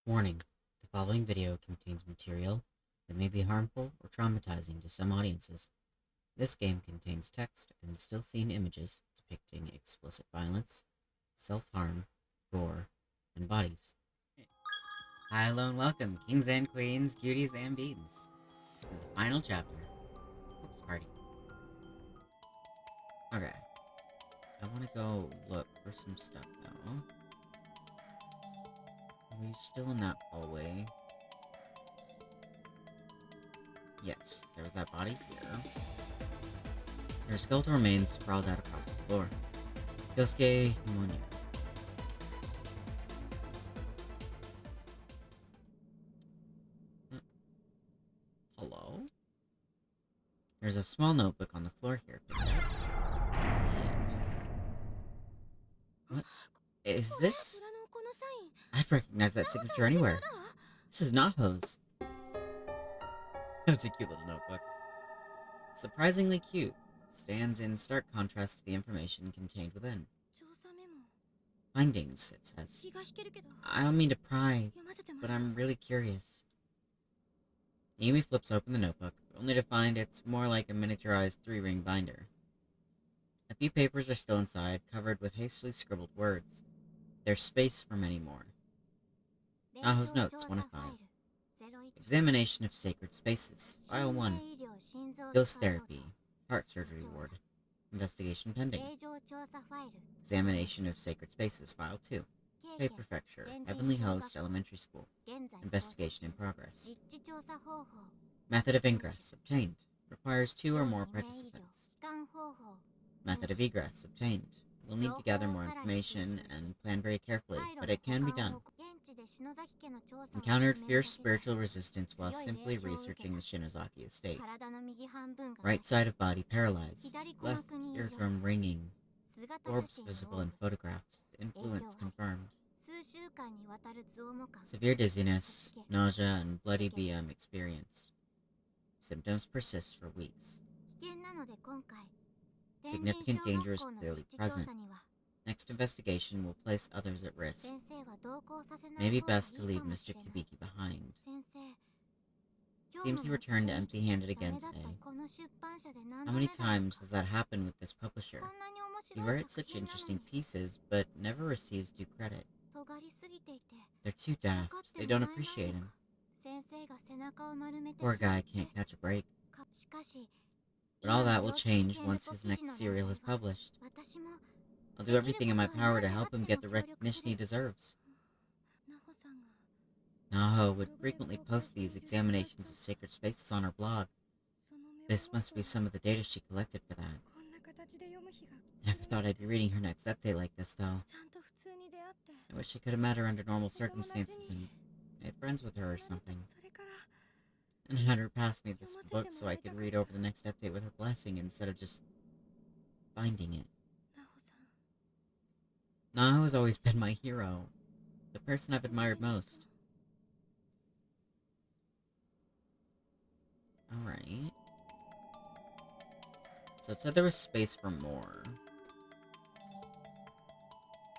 Warning: the following video contains material that may be harmful or traumatizing to some audiences. This game contains text and still scene images depicting explicit violence, self-harm, gore, and bodies. Hi, hello, and welcome, kings and queens, cuties and beans, to the final chapter, Corpse Party. Okay, I want to go look for some stuff, though. Are we still in that hallway? Yes, there was that body here. Their skeletal remains sprawled out across the floor. Yosuke Himonia. Hello? There's a small notebook on the floor here. Yes. What is this? I'd recognize that signature anywhere. This is Naho's. That's a cute little notebook. Surprisingly cute. Stands in stark contrast to the information contained within. Findings, it says. I don't mean to pry, but I'm really curious. Yumi flips open the notebook, only to find it's more like a miniaturized 3-ring binder. A few papers are still inside, covered with hastily scribbled words. There's space for many more. Naho's notes, 1 of 5. Examination of sacred spaces, File 1. Ghost therapy, heart surgery ward. Investigation pending. Examination of sacred spaces, File 2. Pay Prefecture, Heavenly Host Elementary School. Investigation in progress. Method of ingress, obtained. Requires 2 or more participants. Method of egress, obtained. We'll need to gather more information and plan very carefully, but it can be done. Encountered fierce spiritual resistance while simply researching the Shinozaki estate. Right side of body paralyzed. Left eardrum ringing. Orbs visible in photographs. Influence confirmed. Severe dizziness, nausea, and bloody BM experienced. Symptoms persist for weeks. Significant danger is clearly present. Next investigation will place others at risk. Maybe best to leave Mr. Kubiki behind. Seems he returned empty-handed again today. How many times has that happened with this publisher? He writes such interesting pieces, but never receives due credit. They're too daft. They don't appreciate him. Poor guy can't catch a break. But all that will change once his next serial is published. I'll do everything in my power to help him get the recognition he deserves. Naho would frequently post these examinations of sacred spaces on her blog. This must be some of the data she collected for that. Never thought I'd be reading her next update like this, though. I wish I could have met her under normal circumstances and made friends with her or something. And had her pass me this book so I could read over the next update with her blessing instead of just finding it. Naho has always been my hero. The person I've admired most. Alright. So it said there was space for more.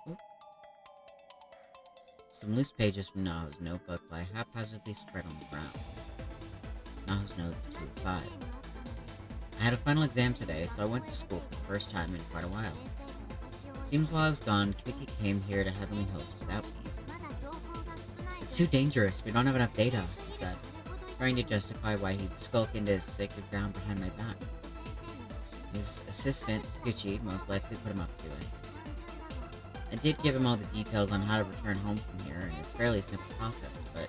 Oop. Some loose pages from Naho's notebook lie haphazardly spread on the ground. Naho's notes, 2 of 5. I had a final exam today, so I went to school for the first time in quite a while. Seems while I was gone, Kubiki came here to Heavenly Host without me. It's too dangerous, we don't have enough data, he said, trying to justify why he'd skulk into his sacred ground behind my back. His assistant, Takuchi, most likely put him up to it. I did give him all the details on how to return home from here, and it's a fairly simple process, but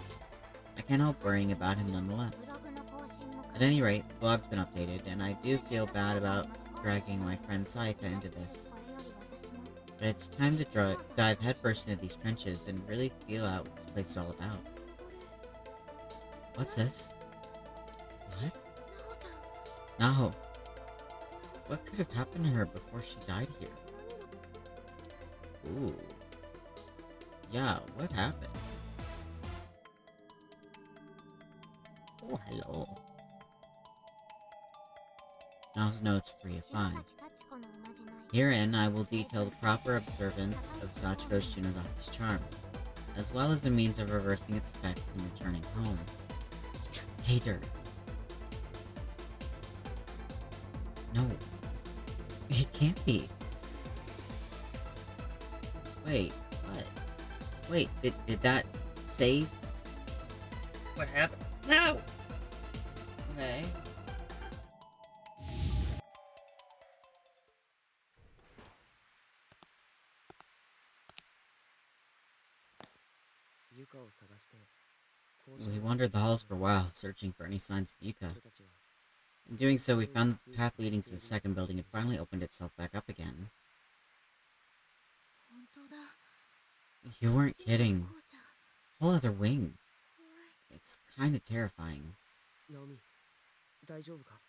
I can't help worrying about him nonetheless. At any rate, the blog's been updated, and I do feel bad about dragging my friend Sayaka into this. But it's time to dive headfirst into these trenches and really feel out what this place is all about. What's this? What? Naho. What could have happened to her before she died here? Ooh. Yeah, what happened? Oh, hello. Naho's notes, 3 of 5. Herein, I will detail the proper observance of Sachiko Shinozaki's charm. as well as a means of reversing its effects and returning home. Hey, Dirt. No. It can't be. Wait, what? Wait, did that save? What happened? No! Okay. We wandered the halls for a while, searching for any signs of Yuka. In doing so, we found that the path leading to the second building had finally opened itself back up again. You weren't kidding. Whole other wing. It's kinda terrifying.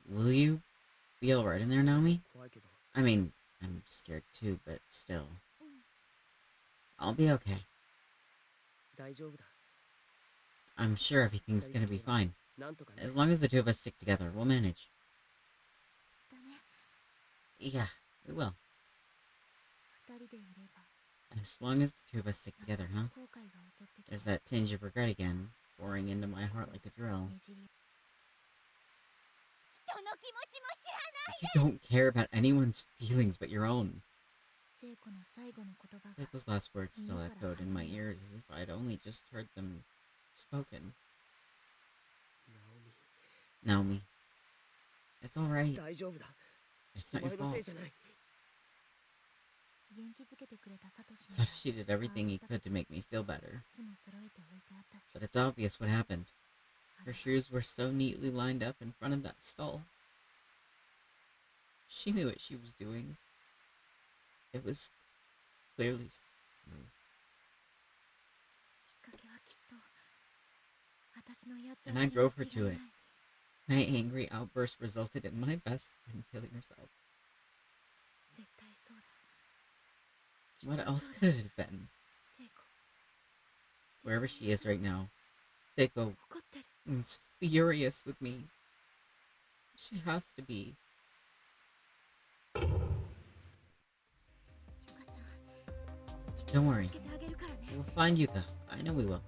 Will you be alright in there, Naomi? I mean, I'm scared too, but still. I'll be okay. I'm sure everything's gonna be fine. As long as the two of us stick together, we'll manage. Yeah, we will. As long as the two of us stick together, huh? There's that tinge of regret again, pouring into my heart like a drill. You don't care about anyone's feelings but your own. Seiko's last words still echoed in my ears as if I'd only just heard them spoken. Naomi, it's alright. It's not your fault. Satoshi did everything he could to make me feel better. But it's obvious what happened. Her shoes were so neatly lined up in front of that stall. She knew what she was doing. It was clearly smooth. And I drove her to it. My angry outburst resulted in my best friend killing herself. What else could it have been? Wherever she is right now, Seiko is furious with me. She has to be. Don't worry. We'll find Yuka. I know we will.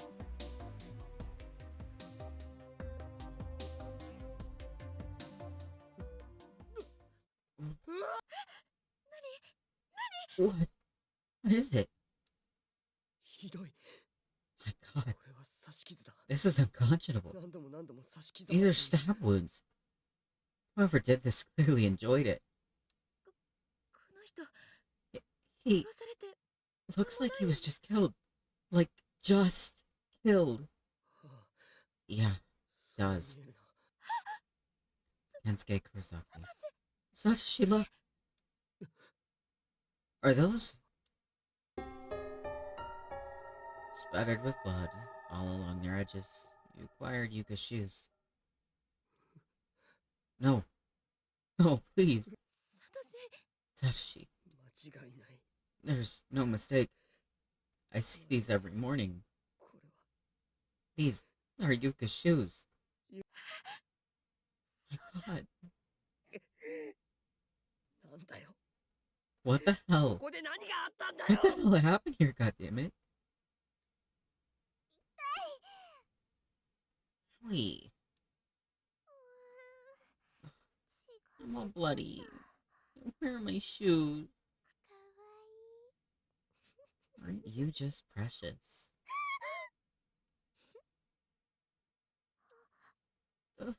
What? What is it? My god. This is unconscionable. These are stab wounds. Whoever did this clearly enjoyed it. He looks like he was just killed. Like, just killed. Yeah, does. Kensuke Kurosaki. Satoshi, look. Are those? Spattered with blood all along their edges, you acquired Yuka's shoes. No. No, please. Satoshi. There's no mistake. I see these every morning. These are Yuka's shoes. My god. What the hell? What the hell happened here, goddammit? Wait. I'm all bloody. Where are my shoes? Aren't you just precious?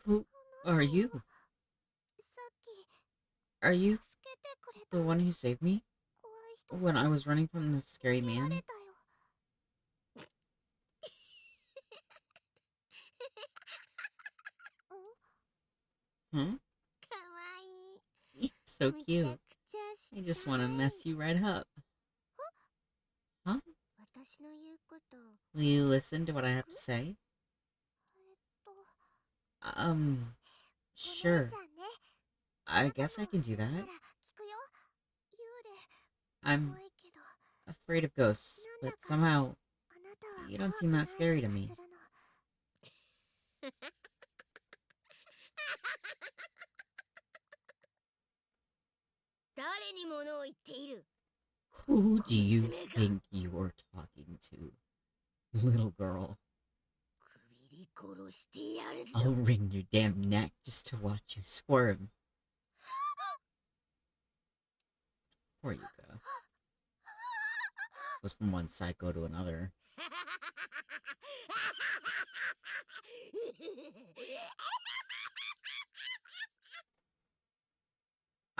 Who are you? Are you the one who saved me? When I was running from the scary man? Huh? You're so cute. I just want to mess you right up. Huh? Will you listen to what I have to say? Sure. I guess I can do that. I'm afraid of ghosts, but somehow you don't seem that scary to me. Who do you think you're talking to? Little girl. I'll wring your damn neck just to watch you squirm. Poor Yuka. Goes from one psycho to another.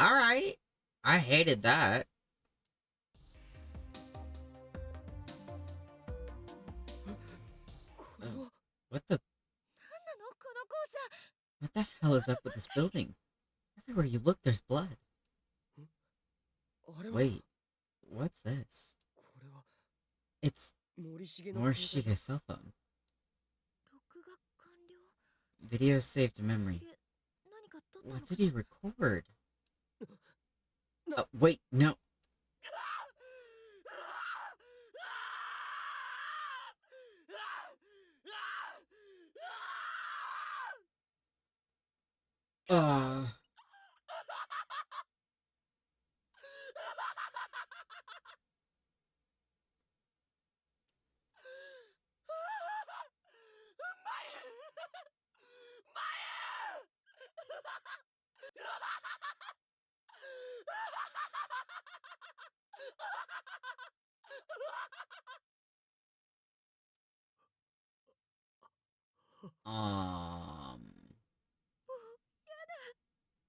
Alright. I hated that. What the... What the hell is up with this building? Everywhere you look, there's blood. Wait, what's this? It's Morishige's cell phone. Video saved to memory. What did he record? Wait, no. Um...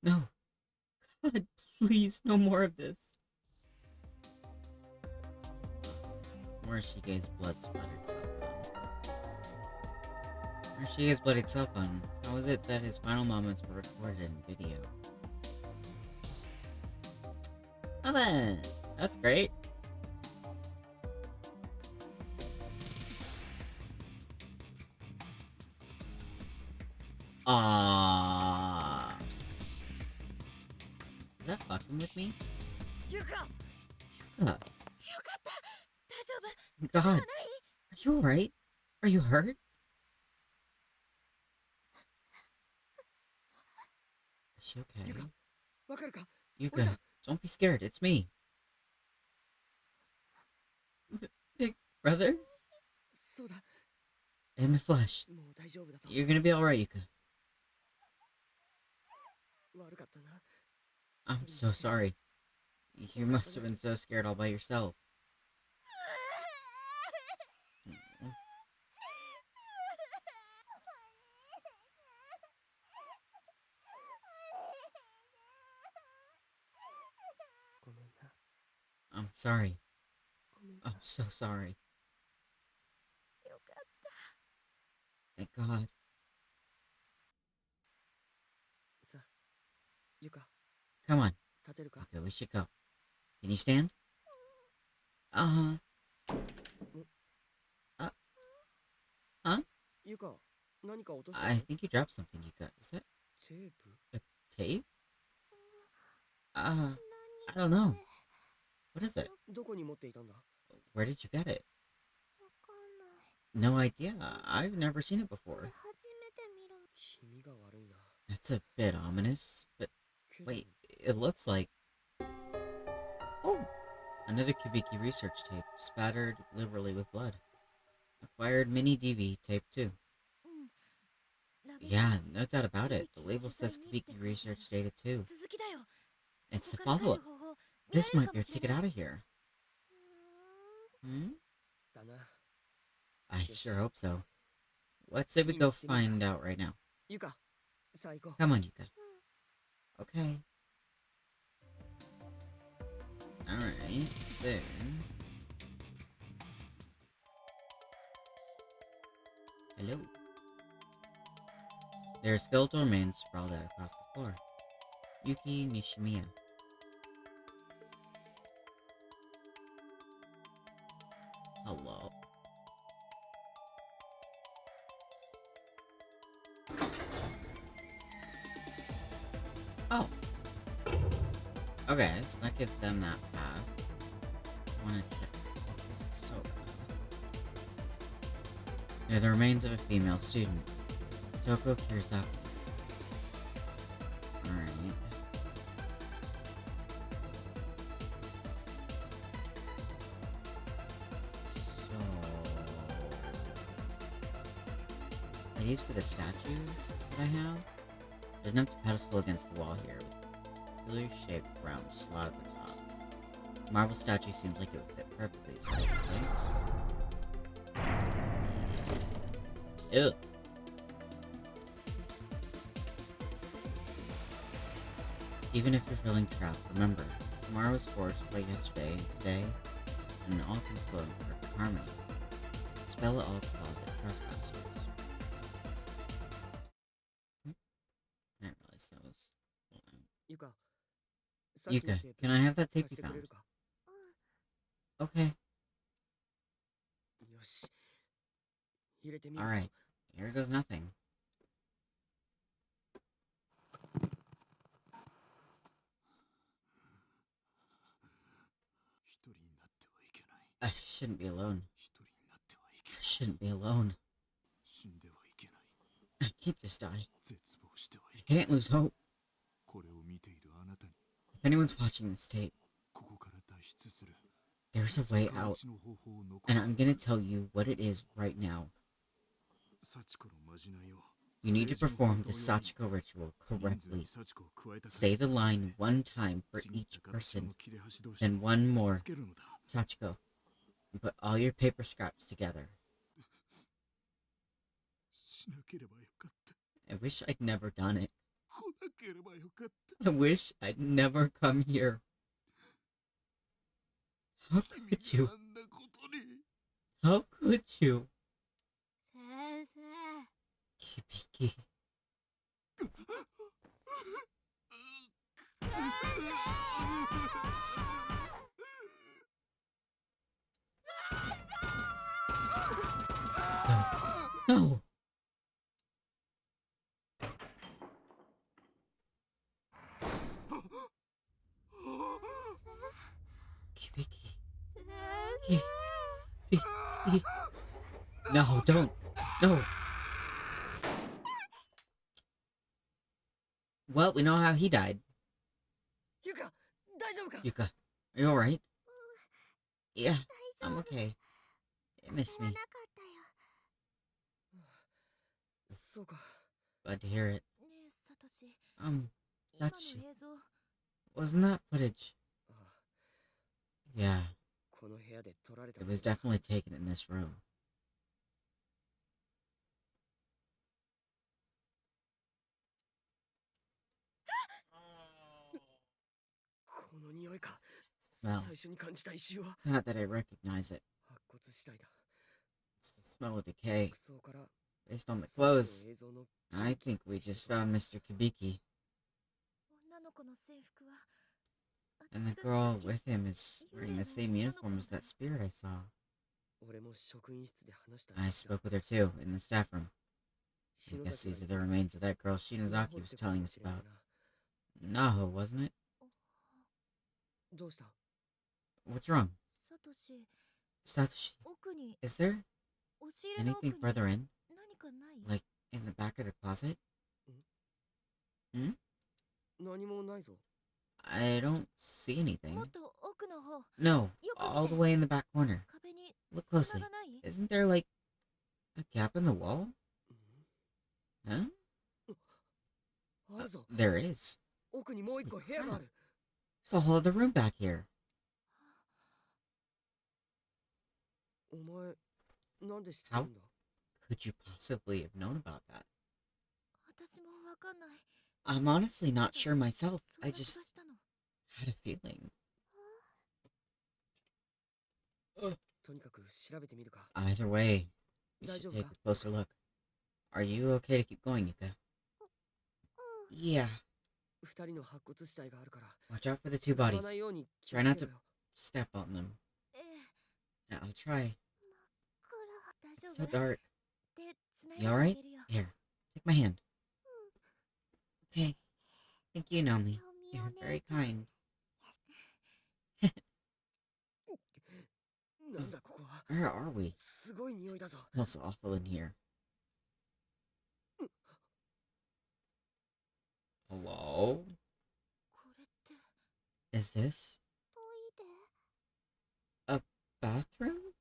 No. God, please, no more of this. Morishige's blood-splattered cell phone. Morishige's bloodied cell phone. How is it that his final moments were recorded in video? Oh then, that's great. Is that fucking with me? Yuka! God, are you alright? Are you hurt? Is she okay? Yuka, don't be scared, it's me. Big brother? In the flesh. You're gonna be alright, Yuka. I'm so sorry. You must have been so scared all by yourself. I'm sorry. I'm so sorry. Thank God. Come on. Okay, we should go. Can you stand? Huh? I think you dropped something, Yuka. Is that a tape? I don't know. What is it? Where did you get it? No idea. I've never seen it before. That's a bit ominous, but wait, it looks like... Oh! Another Kubiki research tape, spattered liberally with blood. Acquired mini DV tape too. Yeah, no doubt about it. The label says Kubiki research data too. It's the follow-up. This might be our ticket out of here. I sure hope so. Let's say we go find out right now. Come on, Yuka. Okay. Alright, so... Hello. There are skeletal remains sprawled out across the floor. Yuki Nishimiya. Hello. Oh. Okay, so that gives them that path. I wanna check. Oh, this is so bad. They're the remains of a female student. Toko Kirisawa. Alright. So... Are these for the statue that I have? There's an empty pedestal against the wall here, with a peculiar shaped round slot at the top. The marble statue seems like it would fit perfectly, so take place. Ew. Even if you're feeling trapped, remember, tomorrow is forged by yesterday and today, and all can flow in perfect harmony. Expel all closet trespassers. I didn't realize that was... Yuka, can I have that tape you found? Okay. Alright, here goes nothing. I shouldn't be alone. I shouldn't be alone. I can't just die. I can't lose hope. If anyone's watching this tape, there's a way out, and I'm gonna tell you what it is right now. You need to perform the Sachiko ritual correctly. Say the line one time for each person, then one more. Sachiko, and put all your paper scraps together. I wish I'd never done it. I wish I'd never come here. How could you? How could you? Kibiki. No. No. Kibiki. Kibiki. No, don't. No. Well, we know how he died. Yuka, are you alright? Yeah, I'm okay. It missed me. Glad to hear it. Satoshi, wasn't that footage? Yeah, it was definitely taken in this room. Smell. Not that I recognize it. It's the smell of decay. Based on the clothes, I think we just found Mr. Kibiki. And the girl with him is wearing the same uniform as that spirit I saw. I spoke with her too, in the staff room. I guess these are the remains of that girl Shinozaki was telling us about. Naho, wasn't it? What's wrong? Satoshi, is there anything further in? Like, in the back of the closet? Hmm? I don't see anything. No, all the way in the back corner. Look closely. Isn't there, like, a gap in the wall? Huh? There is. Holy crap. There's a whole other room back here. How could you possibly have known about that? I'm honestly not sure myself. I just had a feeling. Either way, we should take a closer look. Are you okay to keep going, Yuka? Yeah. Watch out for the two bodies. Try not to step on them. Yeah, I'll try. It's so dark. You alright? Here, take my hand. Okay. Think you know me. You're very kind. Where are we? Smells awful in here. Hello? Is this a bathroom?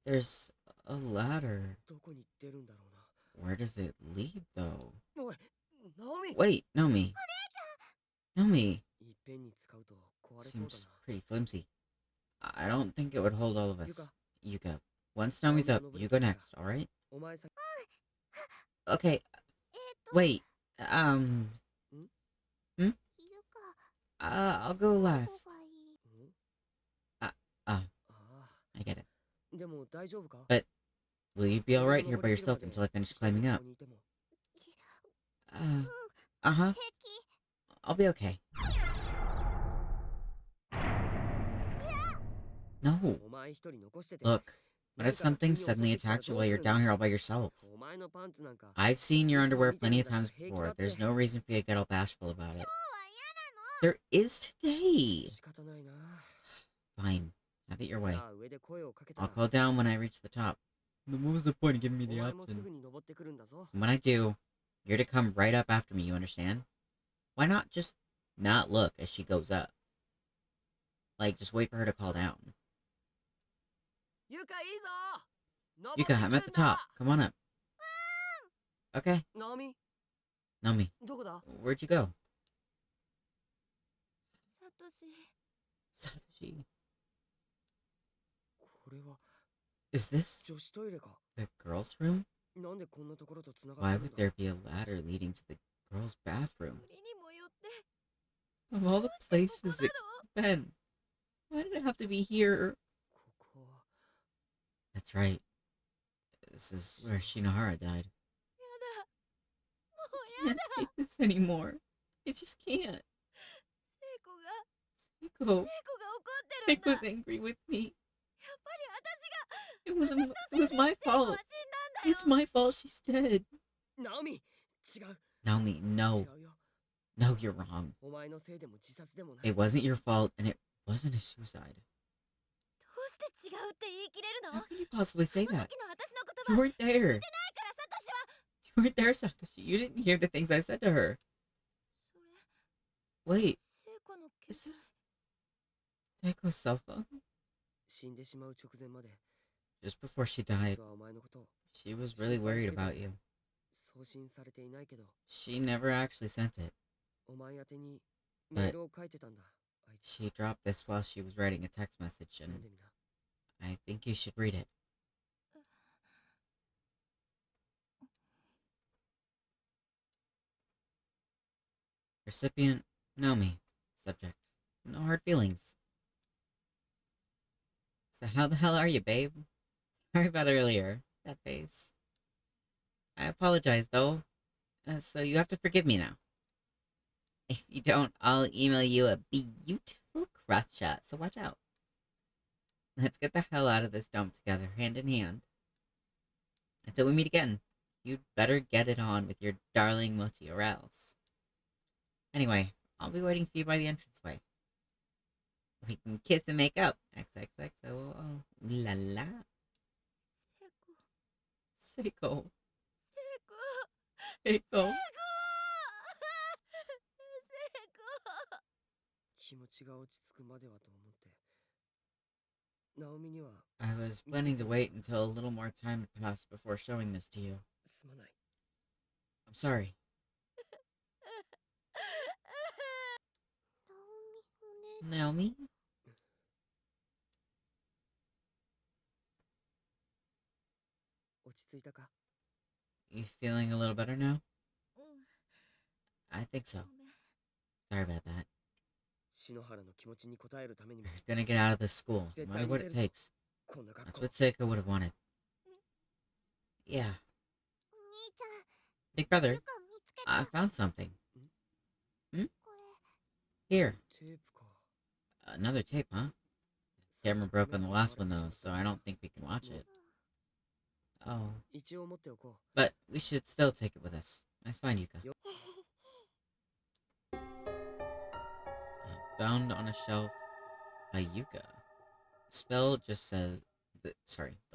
There's a ladder. Where does it lead, though? おい、ナオミ Wait, Nomi. Nomi. いっぺんに使うと壊れそうだ Seems な。 pretty flimsy. I don't think it would hold all of ゆか、 us. Yuka. Once ナオ Nomi's ミが up, 登っ you て go いいから、 next, alright? お前先。 Okay, wait. Um. ん Hmm? I'll go last. ん Uh, uh, あ I get it. あ、でも大丈夫か But will you be 俺が alright here 登 by りきるま yourself で until I finish 一人で climbing こ up? こにいても。 Uh, uh-huh. I'll be okay. No. お前一人残してて。 Look, what if 何かが急 something に襲っ suddenly てきたら attacked you ど while うす you're るんだ down here all by yourself? お前のパンツなんか I've seen your いつも underwear 見てる plenty ん of だから times 平気だ before. って。 There's no reason for you to get all bashful about it. There is today. 仕方ないな。 Fine. Have it your じ way. ゃあ上で声をかけた I'll ら call down when I reach the top. Then what was the point of giving me お the 前もす option? ぐに登ってくるんだぞ。 When I do, you're to come right up after me, you understand? Why not just not look as she goes up? Like, just wait for her to call down. ゆかいいぞ。登って Yuka, く I'm る at ん the だ。 top. Come on up. Okay. ナオミ、 Nami, どこだ？ where'd you go? サトシ、 Satoshi. これは Is this 女子トイレか。 the girls' room? なんでこんなところとつながっ Why てるん would だ？ there be a ladder leading to the girls' bathroom? 無理にもよって Of all the どうしてここ places it なの？ could have been. Why did it have to be here? ここは That's right. This is where Shinohara died. やだ、もう I や can't だ。 take this anymore. I just can't. 聖子が Seiko. 聖子が怒ってるんだ。 Seiko's angry with me. やっぱり私が It was 私の it せい was で my 聖子は fault. 死んだんだよ。 It's my fault she's dead. ナオミ、違う。 Naomi, 違 no. うよ。 No, you're wrong. お前のせいでも自殺でもない。 It wasn't your fault, and it wasn't a suicide. どうして違うって言い切れる How の？ can you possibly そ say の that? 時の私の You 言葉 weren't there. ないからサトシは。 You weren't there, Satoshi. You didn't hear the things I said to her. それ Wait, 聖子の携 is 帯。 this Seiko's cell phone? 死んでしまう直前まで、 Just before she 実 died, はお前のことを she was really worried about you. 送信されていないけど、 She never actually sent it. お前宛てにメールを書いてたんだ。あいつ。 She dropped this while she was writing a text message, 読ん and でみな。 I think you should read it. Recipient, Naomi. Subject, no hard feelings. So how the hell are you, babe? Sorry about earlier. That face. I apologize, though. So you have to forgive me now. If you don't, I'll email you a beautiful crotch shot, so watch out. Let's get the hell out of this dump together, hand in hand. Until we meet again, you'd better get it on with your darling Mochi or else. Anyway, I'll be waiting for you by the entranceway. We can kiss and make up. XXXO. Ooh la la. 聖子、 Seiko. 聖子、 Seiko. 聖子。気持ちが落ち着くまではと思って。ナオミには I was planning to wait until a little more time had passed before showing this to you. すまない。 I'm sorry. ナオミお姉 Naomi? 落ち着いたか？ You feeling a little better now? うん、 I think so. ごめん。 Sorry about that. 篠原の気持ちに応えるためにも You're gonna get out of this school, no matter what it takes. こんな学 That's 校 what Seiko would have wanted. Yeah. お兄ちゃん、 Big brother, ゆか見つけた。 I found something. これ、 Here. テープか。 Another tape, huh? Camera broke on the last one though, so I don't think we can watch it. Oh. 一応持っておこ But we should still take it with us. Nice find, Yuka. Found on a shelf by Yuka. Spell just says... the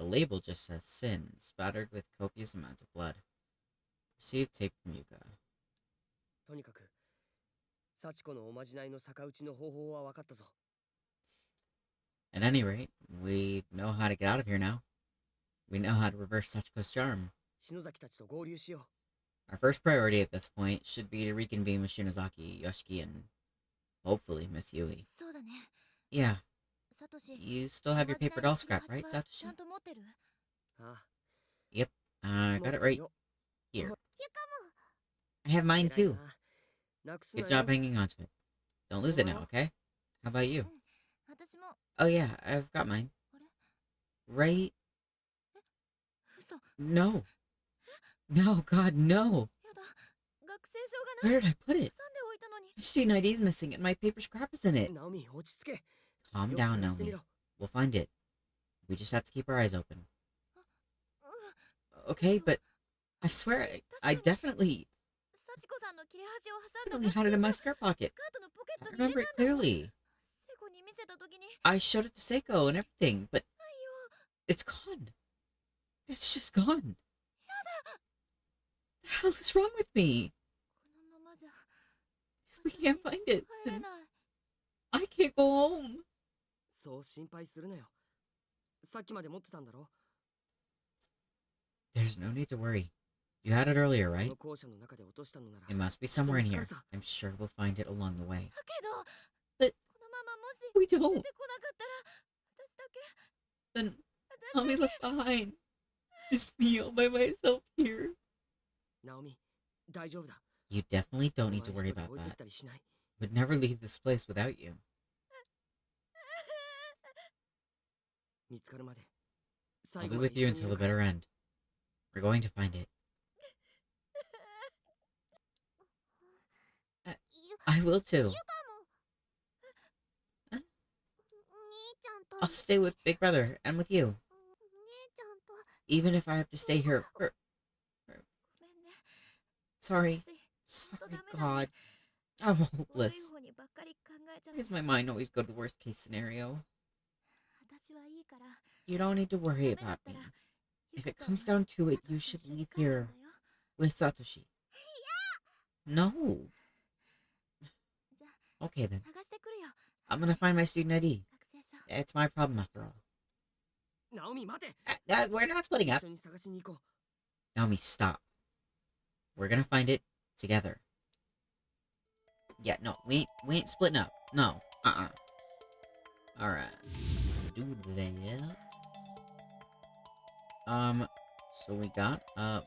label just says sin, spattered with copious amounts of blood. Received tape from Yuka. う。とにかく、幸子のおまじないの逆打ちの方法は分かったぞ。 At any rate, we know how to get out of here now. We know how to reverse Sachiko's charm. 篠崎たちと合流しよ Our first priority at this point should be to reconvene with Shinozaki, Yoshiki, and hopefully Miss Yui. そうだね。 Yeah, サトシ、 you still have your paper doll scrap, right, ち Satoshi? ゃんと持ってる？う。あ Yep, あ、 I 持っ got て it る right よ。 here. ゆか I have mine 偉い too. な。なくす Good な job よ。 hanging on to it. Don't lose it now, okay? How about you? も。私も。 Oh yeah, I've got mine. あれ？ Right? 嘘。 No. No, God, no. やだ。学生証が Where ない。 did I put it? 挟んでおいたのに。 My student ID's missing and my paper scrap is in it. ナオミ、落ち着け。 Calm よく down, 探してみ Naomi. ろ。 We'll find it. We just have to keep our eyes open. う Okay, but I swear I definitely 幸子さんの切れ端を挟んだ definitely had it in my 学生 skirt 証 pocket. スカートのポケッ I トに入 remember れ it たんだもん。 clearly. セコに見せた時に。 I showed it to Seiko and everything, but ないよ。 it's gone. It's just gone. The hell is wrong with me? このままじゃ。 If we can't find it, 帰れ then ない。 I can't go home. そう心配するなよ。さっきまで持ってたんだろ。 There's no need to worry. You had it earlier, こ right? の校舎の中で落としたのなら。 It must be somewhere in here. I'm sure we'll find it along the way. だけど、 But このままもし we 出 don't. てこなかったら、私だけ、 Then 私 I'll be だけ。 left behind. Just me all by myself here. ナオミ、大丈夫だ。 You definitely don't need to お前 worry 一人 about 置いてっ that. たりしない。 Would never leave this place without you. 見つかるまで。 I'll 最 be 後まで with you 一緒に until い the るから bitter end. We're going to find it. ゆ I will too. ゆかも。 Huh? 兄ちゃんと。 I'll stay with Big Brother and with you, 姉ちゃんと。 even if I have to stay here for. ごめんね。 Sorry. 私、ほんと Sorry, ダメだね。 God. I'm 悪 hopeless. い方にばっかり考えちゃ Why う。 does my mind always go to the worst case scenario? 私はいいから。 You don't need to ダ worry メだ about った me. ら、 If ゆ it かちゃん comes は down to it, サト you シと should 一緒に leave 帰る here んだよ。 with Satoshi. No. じゃあ、 Okay then. 探してくるよ。 I'm gonna find my student ID. 学生証。 It's my problem after all. ナオミ、待て。 We're not splitting 一 up. 緒に探しに行こ Naomi, stop. We're gonna find it together. Yeah, no, we ain't splitting up. No. Alright. Do that. So we got hello.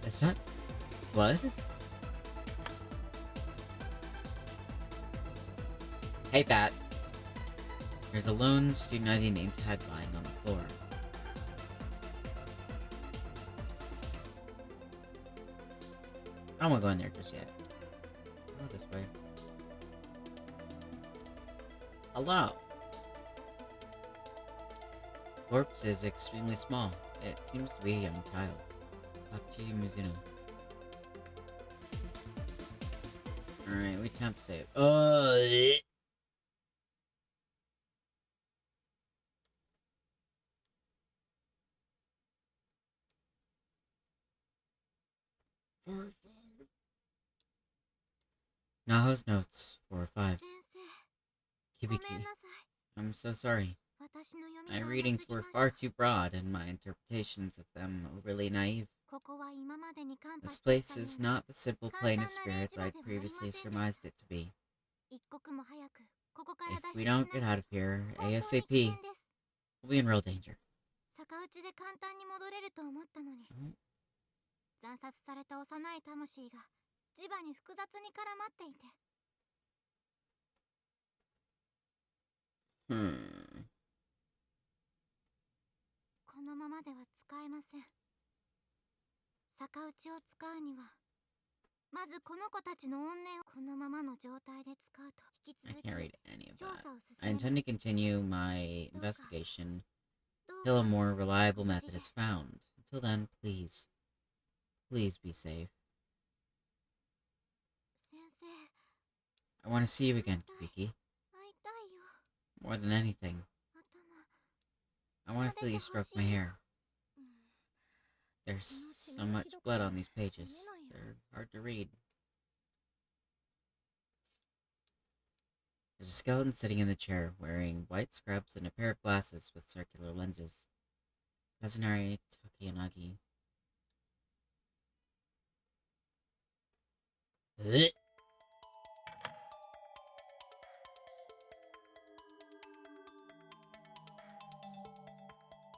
Is that blood? Hate that. There's a lone student ID name tag lying on the floor. I don't want to go in there just yet. Go this way. Hello. Corpse is extremely small. It seems to be a young child. Tachi Mizuno. Alright, we attempt to save. Naho's notes 4 or 5. 先生、ごめん Kibiki, なさい。 I'm so sorry. 私の読み My が甘 readings すぎ were ました。 far too broad and my interpretations of them overly naive. ここは今までにカンパ This してき place た is ような not the simple plane of spirits I'd previously surmised it to be. 一刻も早くここから If 脱 we 出 don't し get ない out of here 本当に危 ASAP, 険です。 we'll be in real danger. 逆打ちで簡単に戻れると思ったのに、惨殺された幼い魂が磁場に複雑に絡まっていて、 このままでは使えません。逆打ちを使うにはまずこの子たちの怨念をこのままの状態で使うと引き I 続き can't read any of 調 that. 査を進 I めます。 intend to continue my investigation どう till a か more reliable method is found. Until then, please be safe. 先生、 I want to see you again, Kibiki. 会いたいよ。 More than anything, 頭、 I want to feel you stroke my hair. うん、 There's so much blood on these pages. They're hard to read. There's a skeleton sitting in the chair, wearing white scrubs and a pair of glasses with circular lenses. Kazunari Takiyanagi. Ugh.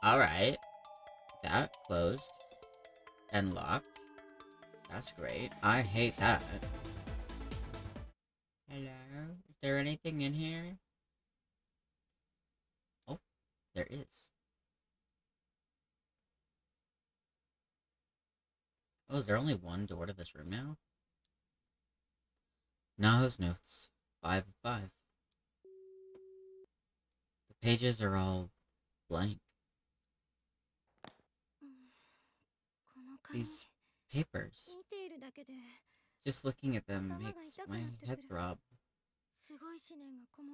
Alright. That closed. And locked. That's great. I hate that. Hello? Is there anything in here? Oh, there is. Oh, is there only one door to this room now? Naho's notes. 5 of 5. The pages are all blank. These papers. Just looking at them makes my head throb.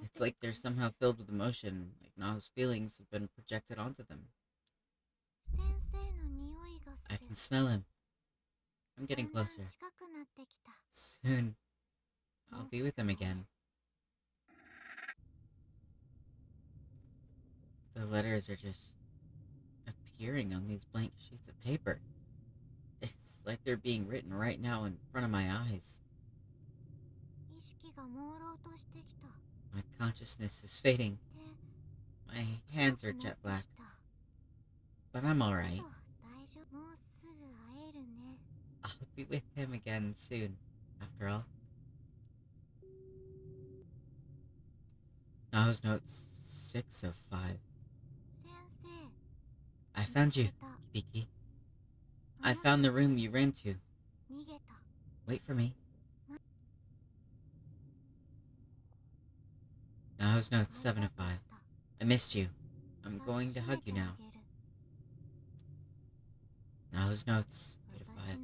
It's like they're somehow filled with emotion, like Naho's feelings have been projected onto them. I can smell him. I'm getting closer. Soon, I'll be with him again. The letters are just appearing on these blank sheets of paper. It's like they're being written right now in front of my eyes. My consciousness is fading. My hands are jet black. But I'm alright. I'll be with him again soon, after all. Naho's notes. 6 of 5. I found you, Kibiki. I found the room you ran to. Wait for me. Naho's notes. 7 of 5. I missed you. I'm going to hug you now. Naho's notes. 8 of 5.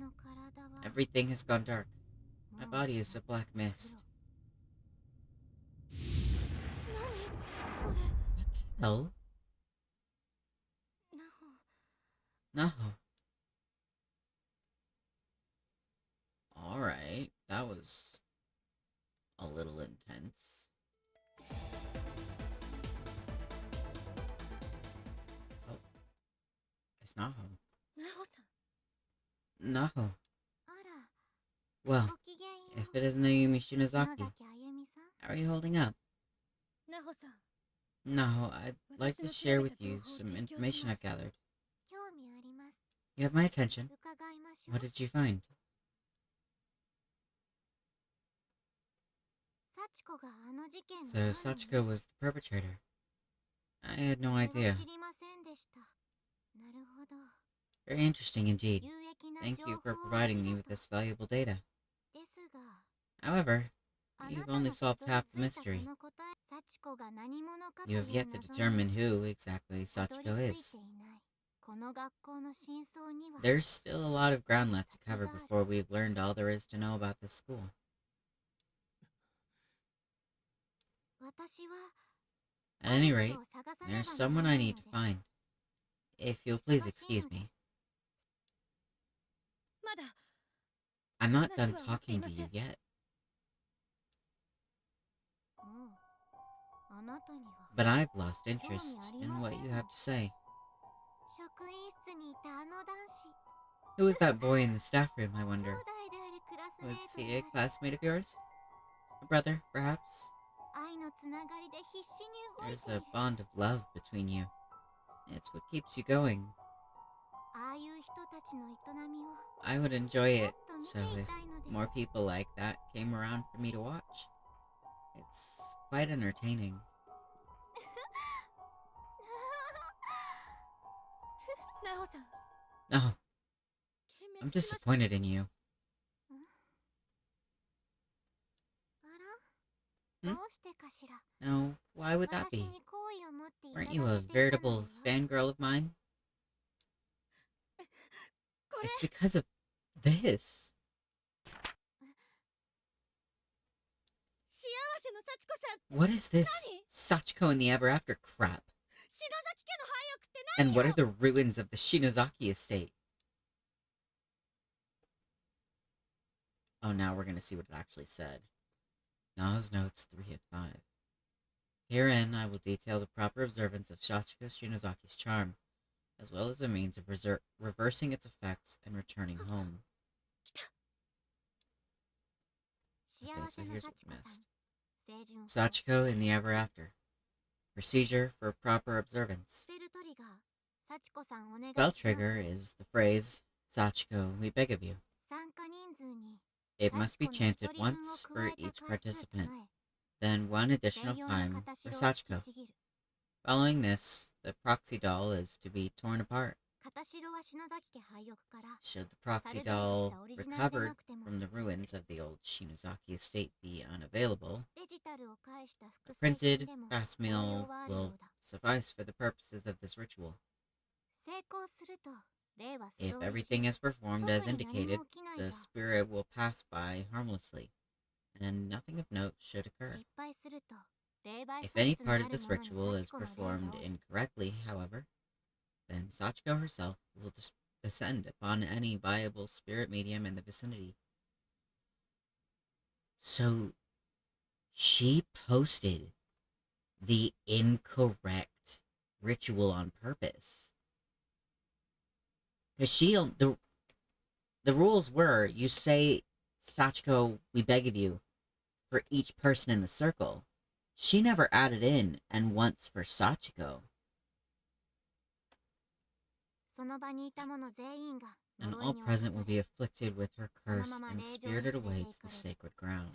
Everything has gone dark. My body is a black mist. What the hell? Naho. Alright, that was a little intense. Oh, it's Naho. Naho. Well, if it isn't Ayumi Shinozaki, how are you holding up? Naho, I'd like to share with you some information I've gathered. You have my attention. What did you find? So Sachiko was the perpetrator. I had no idea. Very interesting indeed. Thank you for providing me with this valuable data. However, you've only solved half the mystery. You have yet to determine who exactly Sachiko is. There's still a lot of ground left to cover before we've learned all there is to know about this school. At any rate, there's someone I need to find. If you'll please excuse me. I'm not done talking to you yet. But I've lost interest in what you have to say. Who was that boy in the staff room, I wonder? Was he a classmate of yours? A brother, perhaps? There's a bond of love between you. It's what keeps you going. I would enjoy it, so if more people like that came around for me to watch. It's quite entertaining. No, I'm disappointed in you. Hmm? No, why would that be? Weren't you a veritable fangirl of mine? It's because of this. What is this Sachiko and the Ever After crap? And what are the ruins of the Shinozaki estate? Oh, now we're gonna see what it actually said. Nao's Notes 3 of 5. Herein I will detail the proper observance of Sachiko Shinozaki's charm, as well as a means of reversing its effects and returning home. Okay, so here's what we missed. Sachiko in the Ever After. Procedure for proper observance. Spell trigger is the phrase, Sachiko, we beg of you. It must be chanted once for each participant, then one additional time for Sachiko. Following this, the proxy doll is to be torn apart. Should the proxy doll recovered from the ruins of the old Shinozaki estate be unavailable, a printed facsimile will suffice for the purposes of this ritual. If everything is performed as indicated, the spirit will pass by harmlessly, and nothing of note should occur. If any part of this ritual is performed incorrectly, however, then Sachiko herself will descend upon any viable spirit medium in the vicinity. So, she posted the incorrect ritual on purpose. Because the rules were, you say, Sachiko, we beg of you, for each person in the circle. She never added in, and once for Sachiko. And all present will be afflicted with her curse and spirited away to the sacred ground.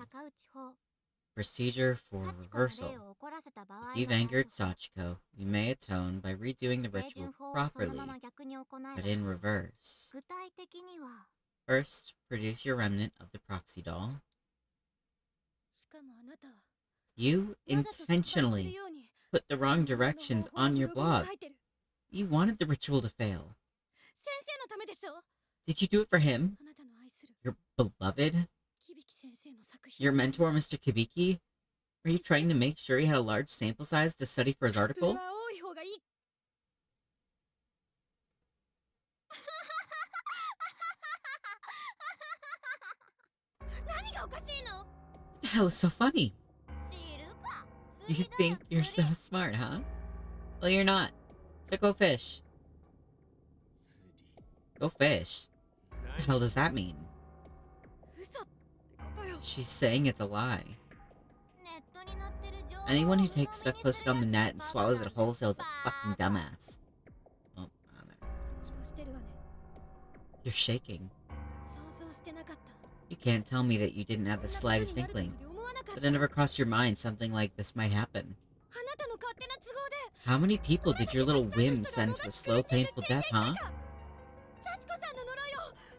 Procedure for reversal. If you've angered Sachiko, you may atone by redoing the ritual properly, but in reverse. First, produce your remnant of the proxy doll. You intentionally put the wrong directions on your blog. You wanted the ritual to fail. Did you do it for him? Your beloved? Your mentor, Mr. Kibiki? Were you trying to make sure he had a large sample size to study for his article? What the hell is so funny? You think you're so smart, huh? Well, you're not. So go fish. Go fish? What the hell does that mean? She's saying it's a lie. Anyone who takes stuff posted on the net and swallows it wholesale is a fucking dumbass. Oh, you're shaking. You can't tell me that you didn't have the slightest inkling. That it never crossed your mind something like this might happen. How many people did your little whim send to a slow, painful death, huh?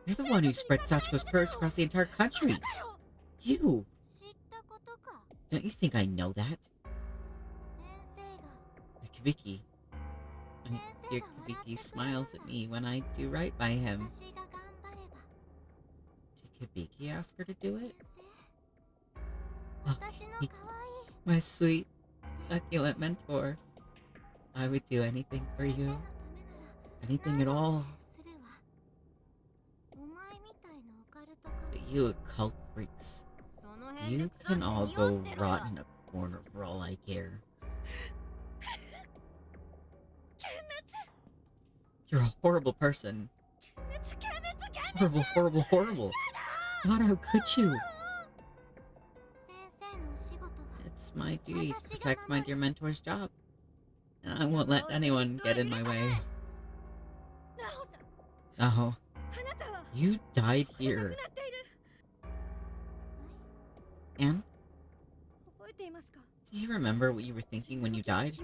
You're the one who spread Sachiko's curse across the entire country. You! Don't you think I know that? Kibiki. Dear Kibiki smiles at me when I do right by him. Did Kibiki ask her to do it? Oh, Kibiki, my sweet, succulent mentor. I would do anything for you. Anything at all. But you occult freaks. You can all go rot in a corner for all I care. You're a horrible person. Horrible, horrible, horrible. God, how could you? It's my duty to protect my dear mentor's job. And I won't let anyone get in my way. No. You died here. And? Do you remember what you were thinking when you died?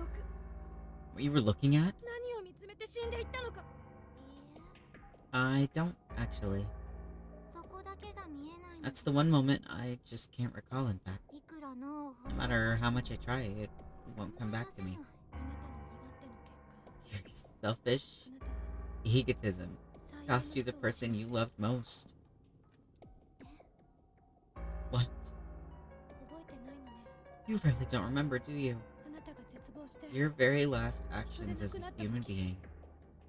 What you were looking at? I don't, actually. That's the one moment I just can't recall, in fact. No matter how much I try, it won't come back to me. Your selfish egotism cost you the person you loved most. What? You really don't remember, do you? Your very last actions as a human being,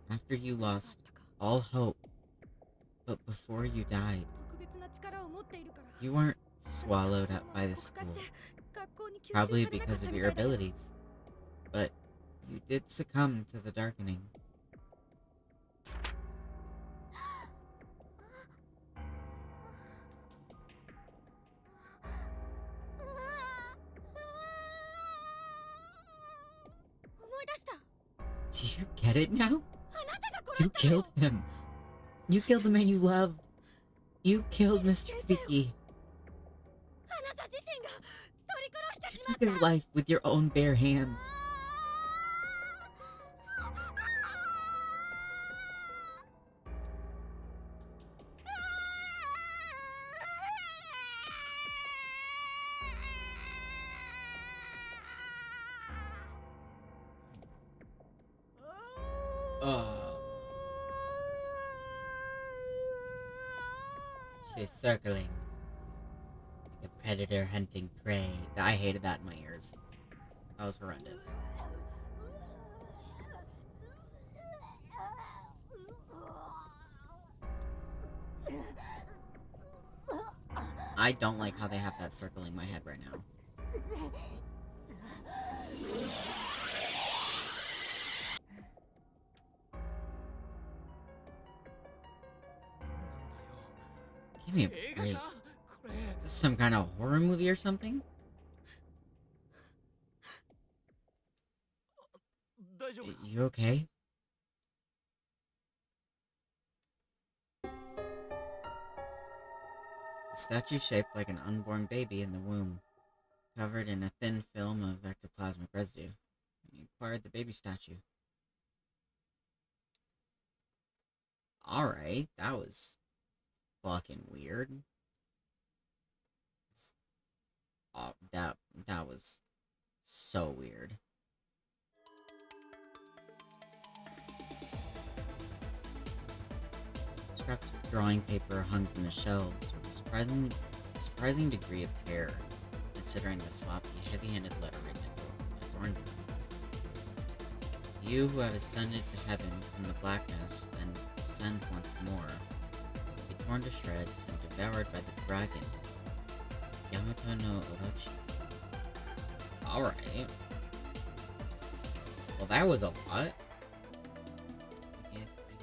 after you lost all hope, but before you died, You weren't swallowed up by the school, probably because of your abilities. But you did succumb to the darkening. Do you get it now? You killed him. You killed the man you loved. You killed Mr. Kubiki. You took his life with your own bare hands. She's circling. Like a predator hunting prey. I hated that in my ears. That was horrendous. I don't like how they have that circling my head right now. Give me a break. Is this some kind of horror movie or something? You okay? The statue shaped like an unborn baby in the womb, covered in a thin film of ectoplasmic residue. You acquired the baby statue. Alright, that was fucking weird. Oh, that was so weird. Scraps of drawing paper hung from the shelves with a surprising degree of care, considering the sloppy, heavy-handed lettering that adorns them. You who have ascended to heaven from the blackness, then descend once more, be torn to shreds and devoured by the dragon, Yamato no Orochi. Alright. Well, that was a lot. I guess we're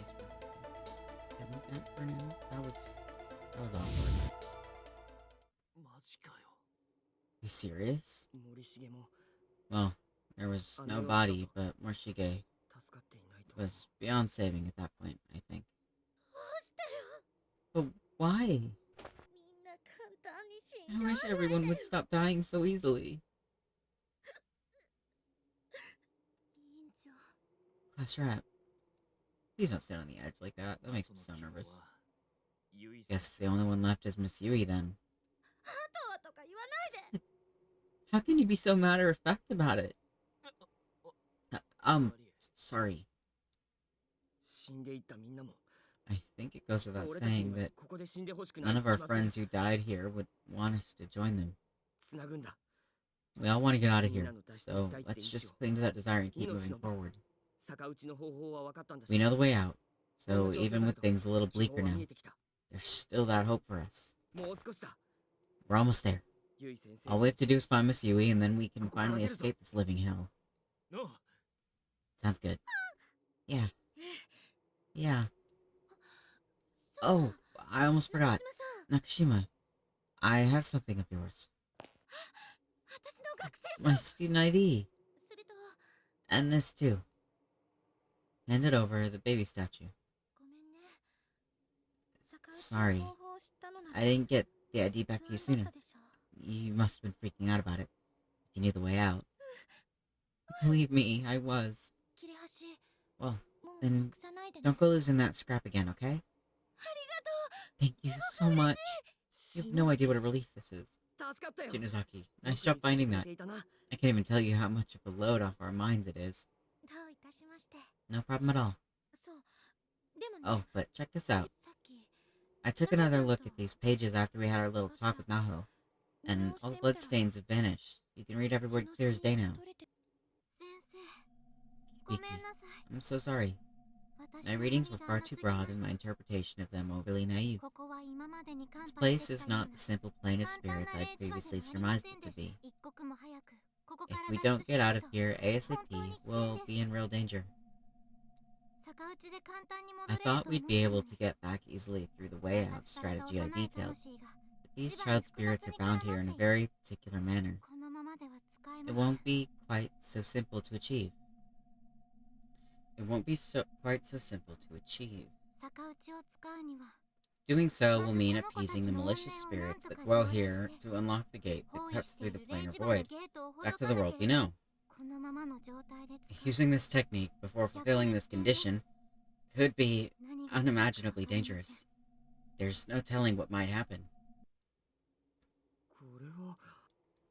that for now. That was awkward. You serious? Well, there was no body, but Morishige was beyond saving at that point, I think. But why? I wish everyone would stop dying so easily. Class rep. Please don't sit on the edge like that. That makes me so nervous. Guess the only one left is Miss Yui then. How can you be so matter-of-fact about it? Sorry. I think it goes without saying that none of our friends who died here would want us to join them. We all want to get out of here, so let's just cling to that desire and keep moving forward. We know the way out, so even with things a little bleaker now, there's still that hope for us. We're almost there. All we have to do is find Miss Yui, and then we can finally escape this living hell. Sounds good. Yeah. Yeah. Oh, I almost forgot. Nakashima, I have something of yours. My student ID. And this too. Handed over the baby statue. Sorry. I didn't get the ID back to you sooner. You must have been freaking out about it. If you knew the way out. Believe me, I was. Well, then don't go losing that scrap again, okay? Thank you so much. You have no idea what a relief this is. Shinozaki, nice job finding that. I can't even tell you how much of a load off our minds it is. No problem at all. Oh, but check this out. I took another look at these pages after we had our little talk with Naho, and all the bloodstains have vanished. You can read every word clear as day now. Vicky, I'm so sorry. My readings were far too broad and my interpretation of them overly naive. This place is not the simple plane of spirits I'd previously surmised it to be. If we don't get out of here ASAP, we'll be in real danger. I thought we'd be able to get back easily through the way out strategy I detailed, but these child spirits are bound here in a very particular manner. It won't be quite so simple to achieve. Quite so simple to achieve. Doing so will mean appeasing the malicious spirits that dwell here to unlock the gate that cuts through the planar void, back to the world we know. Using this technique before fulfilling this condition could be unimaginably dangerous. There's no telling what might happen.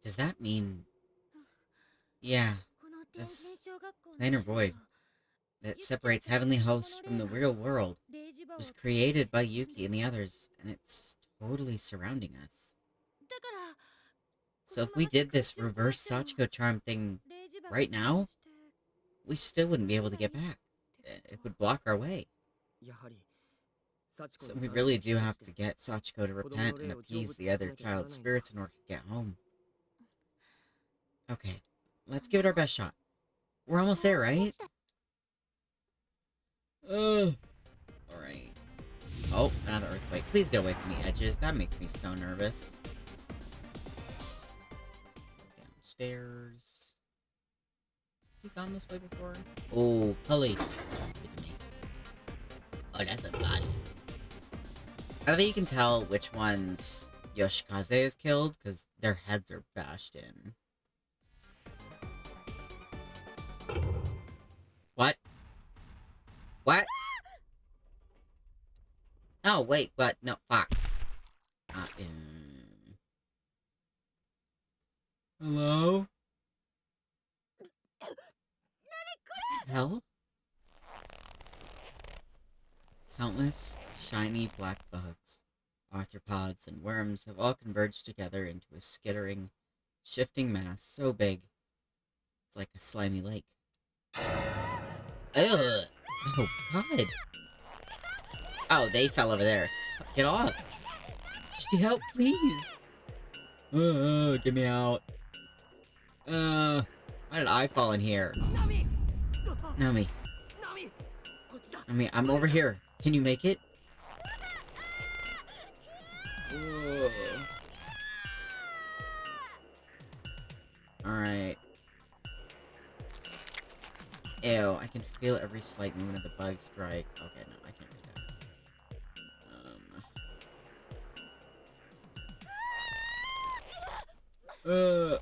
Does that mean... Yeah, this planar void that separates Heavenly Host from the real world was created by Yuki and the others, and it's totally surrounding us. So if we did this reverse Sachiko charm thing right now, we still wouldn't be able to get back. It would block our way. So we really do have to get Sachiko to repent and appease the other child spirits in order to get home. Okay, let's give it our best shot. We're almost there, right? Alright. Oh, another earthquake. Please get away from the edges. That makes me so nervous. Downstairs. Have we gone this way before? Oh, Pully. Good to me. Oh, that's a body. I think you can tell which ones Yoshikaze is killed, because their heads are bashed in. What? What? Oh, wait, what? No, fuck. Hello? Hell? Countless shiny black bugs, arthropods, and worms have all converged together into a skittering, shifting mass so big, it's like a slimy lake. Ugh! Oh, God! Oh, they fell over there. Get off! Just help, please! Get me out. Why did I fall in here? Nami. Nami, I'm over here. Can you make it? Alright. Ew, I can feel every slight movement of the bug strike. Okay, no, I can't read that.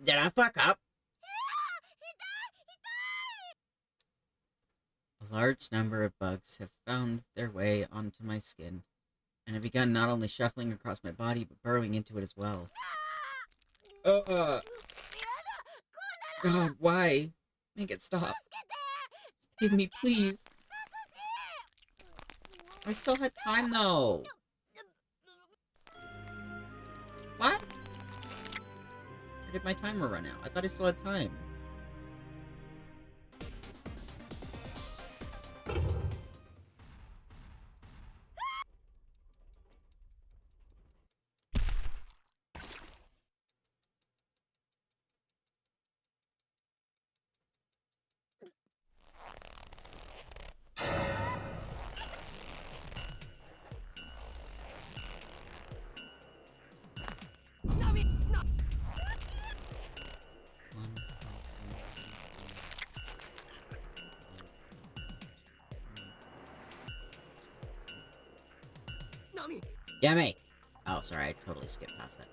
Did I fuck up? A large number of bugs have found their way onto my skin, and have begun not only shuffling across my body, but burrowing into it as well. God, why? Make it stop. Save me, please. I still had time, though. What? Or did my timer run out? I thought I still had time. Yummy! Oh, sorry, I totally skipped past that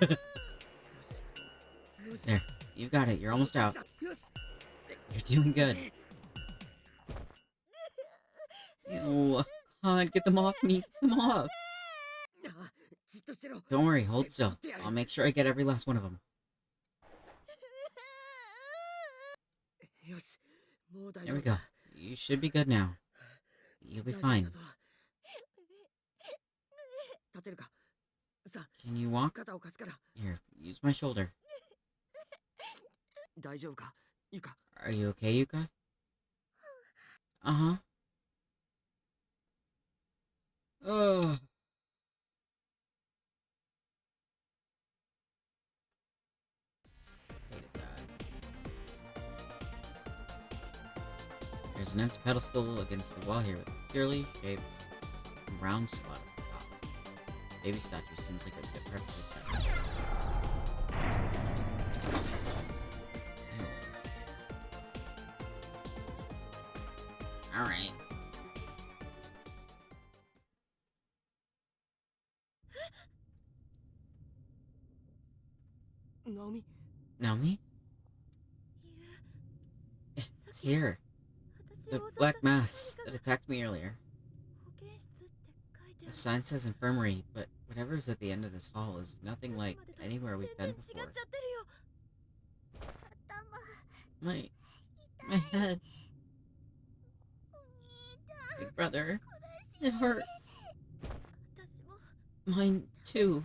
text. There, you've got it. You're almost out. You're doing good. Ew, God, get them off me. Get them off. Don't worry, hold still. I'll make sure I get every last one of them. There we go. You should be good now. You'll be fine. 立てるか。さあ、 Can you walk? 肩を貸すから。 Here, use my shoulder. 大丈夫か、ゆか。 Are you okay, Yuka? Uh-huh. Ugh. Hated that. There's an empty pedestal against the wall here with a clearly shaped round slot at the top. Baby statue seems like it would fit perfectly set. Alright. Naomi? Naomi? It's here. The black mass that attacked me earlier. The sign says infirmary, but whatever's at the end of this hall is nothing like anywhere we've been before. My head. Big brother. It hurts. Mine too.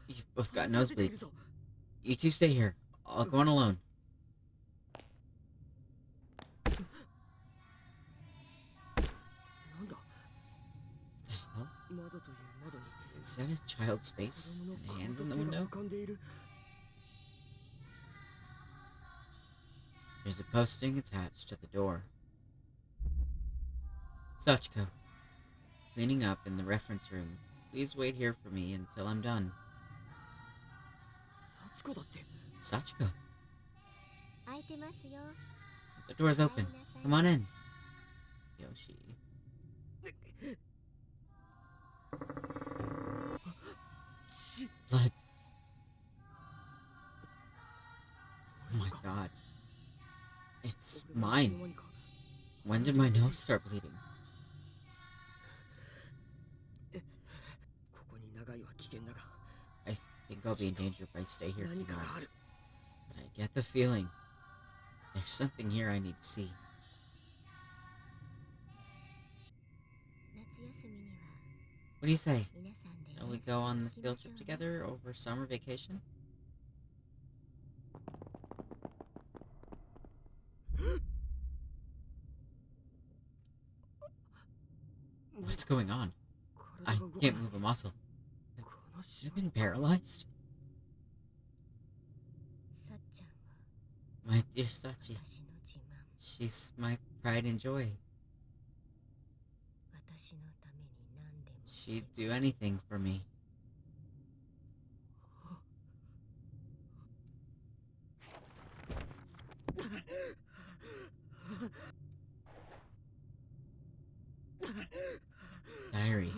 You've both got nosebleeds. You two stay here. I'll go on alone. What the hell? Is that a child's face and hands in the window? There's a posting attached to the door. Sachiko. Cleaning up in the reference room. Please wait here for me until I'm done. Sachiko. The door's open. Come on in. Yoshi. Blood. Oh my god. It's mine. When did my nose start bleeding? I think I'll be in danger if I stay here too long. But I get the feeling there's something here I need to see. What do you say? Shall we go on the field trip together over summer vacation? What's going on? I can't move a muscle. Have I been paralyzed? My dear Sachi. She's my pride and joy. She'd do anything for me. Diary.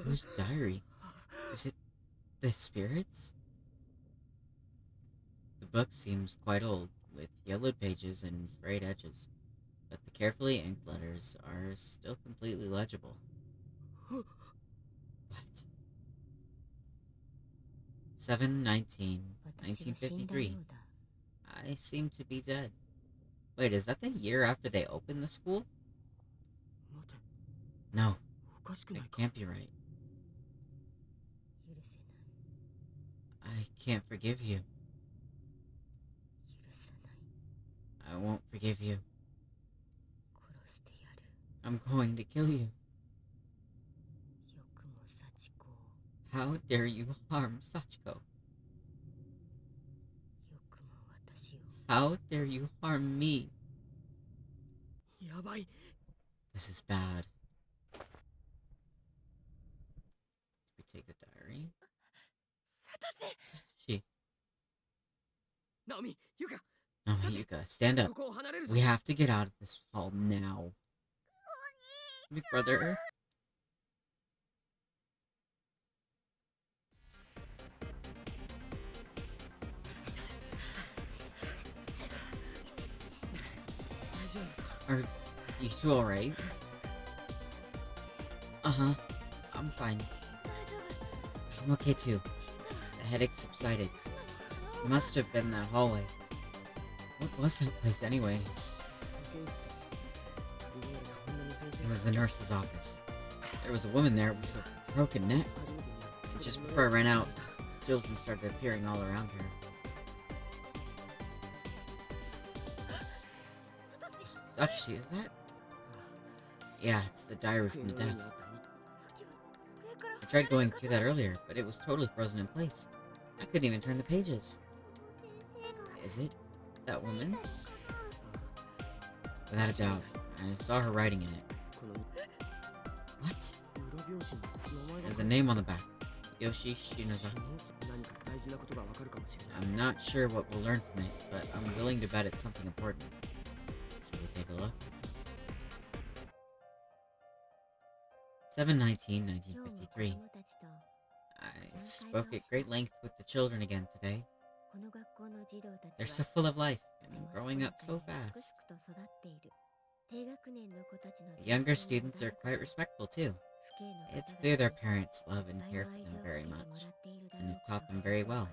Whose diary? Is it the spirits? The book seems quite old, with yellowed pages and frayed edges, but the carefully inked letters are still completely legible. What? 7/19/1953. I seem to be dead. Wait, is that the year after they opened the school? No, that can't be right. I can't forgive you. I won't forgive you. I'm going to kill you. How dare you harm Sachiko? How dare you harm me? This is bad. Did we take the diary? Satoshi. Naomi, Yuka. Naomi, Yuka, stand up. We have to get out of this hall now. Big brother. Are you two alright? Uh-huh. I'm fine. I'm okay too. The headache subsided. It must have been that hallway. What was that place anyway? was the nurse's office. There was a woman there with a broken neck. And just before I ran out, children started appearing all around her. Satoshi, is that? Yeah, it's the diary from the desk. I tried going through that earlier, but it was totally frozen in place. I couldn't even turn the pages. Is it that woman's? Without a doubt, I saw her writing in it. What? There's a name on the back. Yoshi Shinozaki. I'm not sure what we'll learn from it, but I'm willing to bet it's something important. Should we take a look? 7/19/1953. I spoke at great length with the children again today. They're so full of life and growing up so fast. The younger students are quite respectful too. It's clear their parents love and care for them very much, and have taught them very well.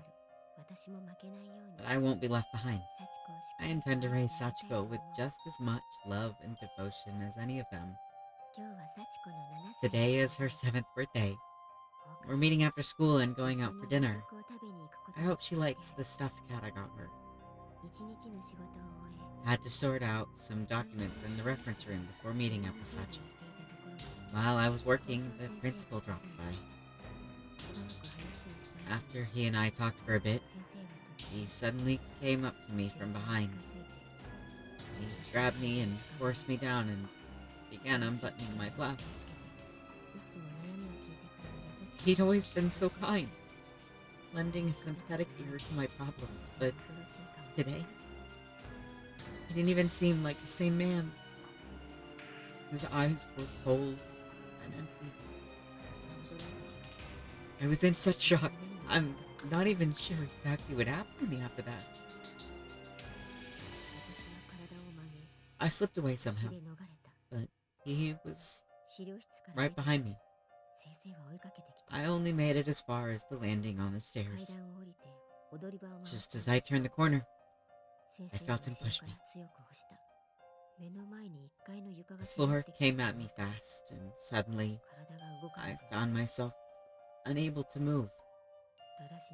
But I won't be left behind. I intend to raise Sachiko with just as much love and devotion as any of them. Today is her 7th birthday. We're meeting after school and going out for dinner. I hope she likes the stuffed cat I got her. Had to sort out some documents in the reference room before meeting up with Sachi. While I was working, the principal dropped by. After he and I talked for a bit, he suddenly came up to me from behind. He grabbed me and forced me down and began unbuttoning my blouse. He'd always been so kind, lending a sympathetic ear to my problems, but today, he didn't even seem like the same man. His eyes were cold and empty. I was in such shock, I'm not even sure exactly what happened to me after that. I slipped away somehow, but he was right behind me. I only made it as far as the landing on the stairs. Just as I turned the corner, I felt him push me. The floor came at me fast, and suddenly, I found myself unable to move.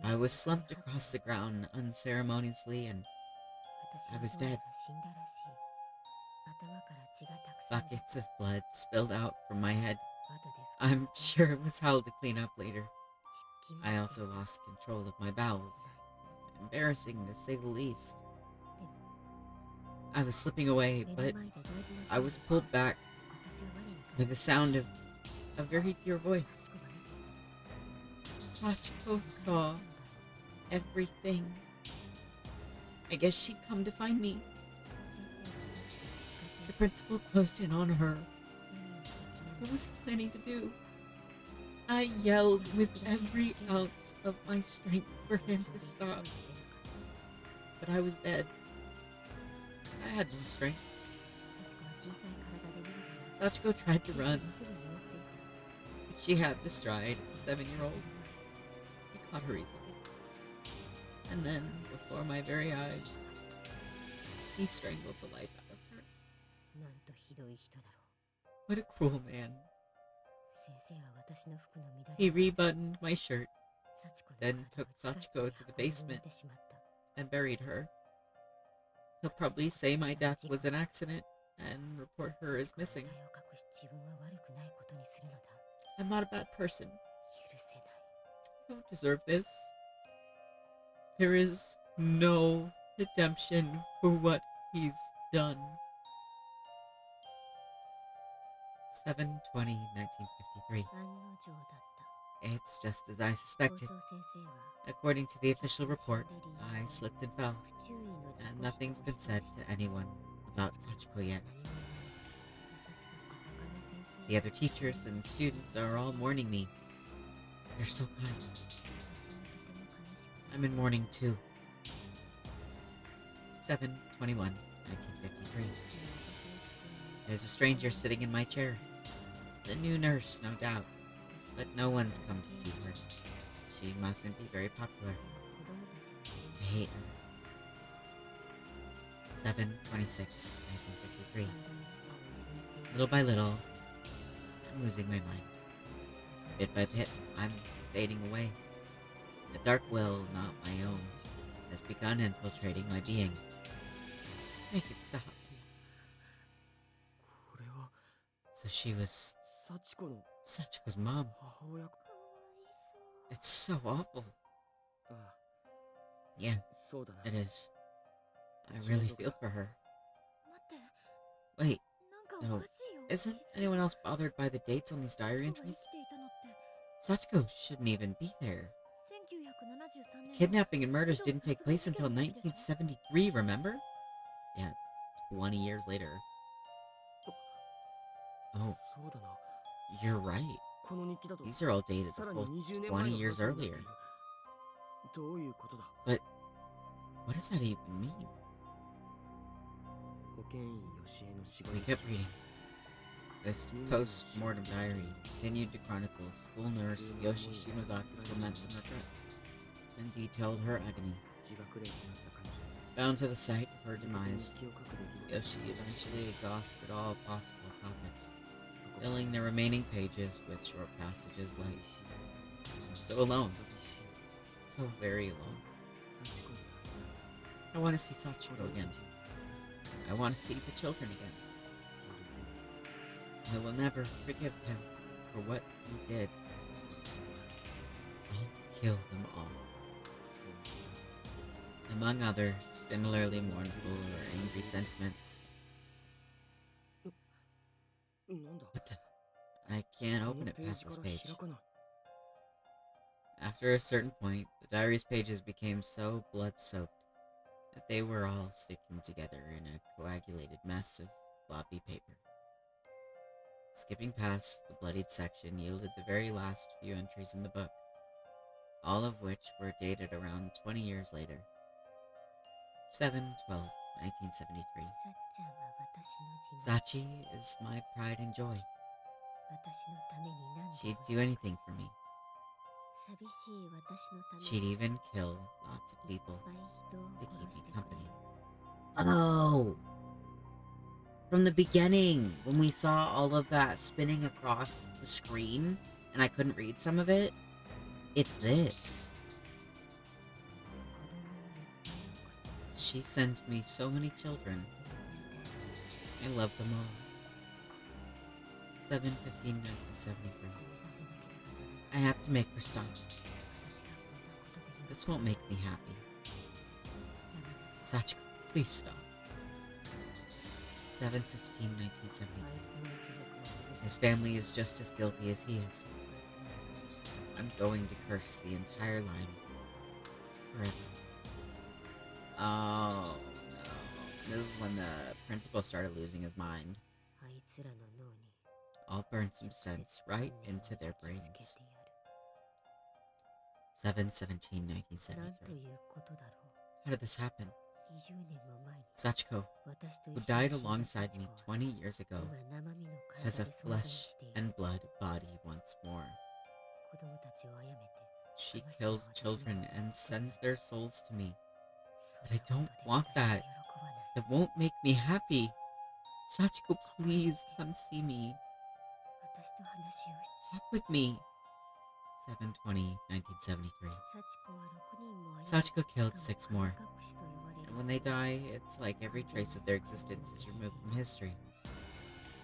I was slumped across the ground unceremoniously, and I was dead. Buckets of blood spilled out from my head. I'm sure it was hell to clean up later. I also lost control of my bowels. Embarrassing, to say the least. I was slipping away, but I was pulled back by the sound of a very dear voice. Sachiko saw everything. I guess she'd come to find me. The principal closed in on her. What was he planning to do? I yelled with every ounce of my strength for him to stop. But I was dead. I had no strength. Sachiko tried to run, but she had the stride of a 7-year-old. He caught her easily. And then, before my very eyes, he strangled the life out of her. What a cruel man. He rebuttoned my shirt, then took Sachiko to the basement and buried her. He'll probably say my death was an accident and report her as missing. I'm not a bad person. I don't deserve this. There is no redemption for what he's done. 7/20/1953. It's just as I suspected. According to the official report, I slipped and fell, and nothing's been said to anyone about Sachiko yet. The other teachers and students are all mourning me. They're so kind. I'm in mourning too. 7/21/1953. There's a stranger sitting in my chair. The new nurse, no doubt. But no one's come to see her. She mustn't be very popular. I hate her. 7/26/1953. Little by little, I'm losing my mind. Bit by bit, I'm fading away. A dark will, not my own, has begun infiltrating my being. Make it stop. これは So she was 幸子の Sachiko's mom. 母親か。 It's so awful. ああ、 Yeah, そうだな。 it is. I really feel for her. 待って Wait, なんかお no. かしいよ Isn't anyone else bothered by the dates on these diary 幸子が生 entries? きていたのって Sachiko shouldn't even be there. 1973年の Kidnapping and murders 児童 didn't take 殺害 place 事件 until の時でしょ 1973, remember? Yeah, 20 years later. Oh, そうだな。 you're right. この日記だと These are all dated さ a らに full 20年 20前の years 話になってい earlier. る。どういうことだ。 What does that even mean? 保健医吉江の死後 We に kept reading. This post-mortem diary continued to chronicle school nurse Yoshi Shinozaki's laments and regrets, and detailed her agony. 自爆霊となった彼女。 Bound to the site of her 続けて demise, 日記を書く出来事。 Yoshi eventually exhausted all possible topics, そこ filling the remaining pages with short passages 寂 like, しい I'm so alone, 寂しい so very alone. 幸子に I want to see 会い Sachiko たい。子供 again. たちに I want to see the children again. 許せない。 I will never forgive him for what he did. してやる。 I'll kill them all. Among other similarly mournful or angry sentiments. なんだ。 What the? I can't こ open の it ペー past ジ this から page. 開かない。 After a certain point, the diary's pages became so blood-soaked that they were all sticking together in a coagulated mess of floppy paper. Skipping past the bloodied section yielded the very last few entries in the book, all of which were dated around 20 years later. 7/12/1973. さっちゃんは私の自慢 Sachi is my pride and joy. 私のために何でも She'd do anything for me. 寂しい私のため She'd に even kill lots of いっ people ぱい人を to 殺 keep し me てくれ company. る Oh! From the beginning, when we saw all of that spinning across the screen, and I couldn't read some of it, it's this. 子供をいっぱい送って She sends me so many children. I love them all. 7/15/1973. やめさせなければならない I have to make her stop. 私がこんなことで This won't make me happy. やめなさい Sachiko, please stop. 7/16/1973. あいつの一族は許 His さ family is just as guilty as he is. あいつ I'm ら going to curse the entire line. Forever. Oh, no. This is when the principal started losing his mind. あいつらの脳に I'll burn some 直接 sense 観 right 念を into their 焼き brains. 付けてやる 7/17/1973. なんということだろ How did this happen? う20年も前に Sachiko, 私と who 一緒 died に死んだ alongside me 幸子は 20 years ago, 今生身の has 体 a で存在 flesh している and blood body once more. 子供たちを殺めて She 魂 kills を私の children 元に and 送る sends their souls to me. そ But I んなこと don't で want 私は that. 喜ばない That won't make me happy. Sachiko, please come see me. 私と話をし Talk with me. 7/20/1973. 幸子は6人も Sachiko killed しかも 6 more. 神隠しと呼ばれる And when they die, it's like every trace of their existence is removed from history.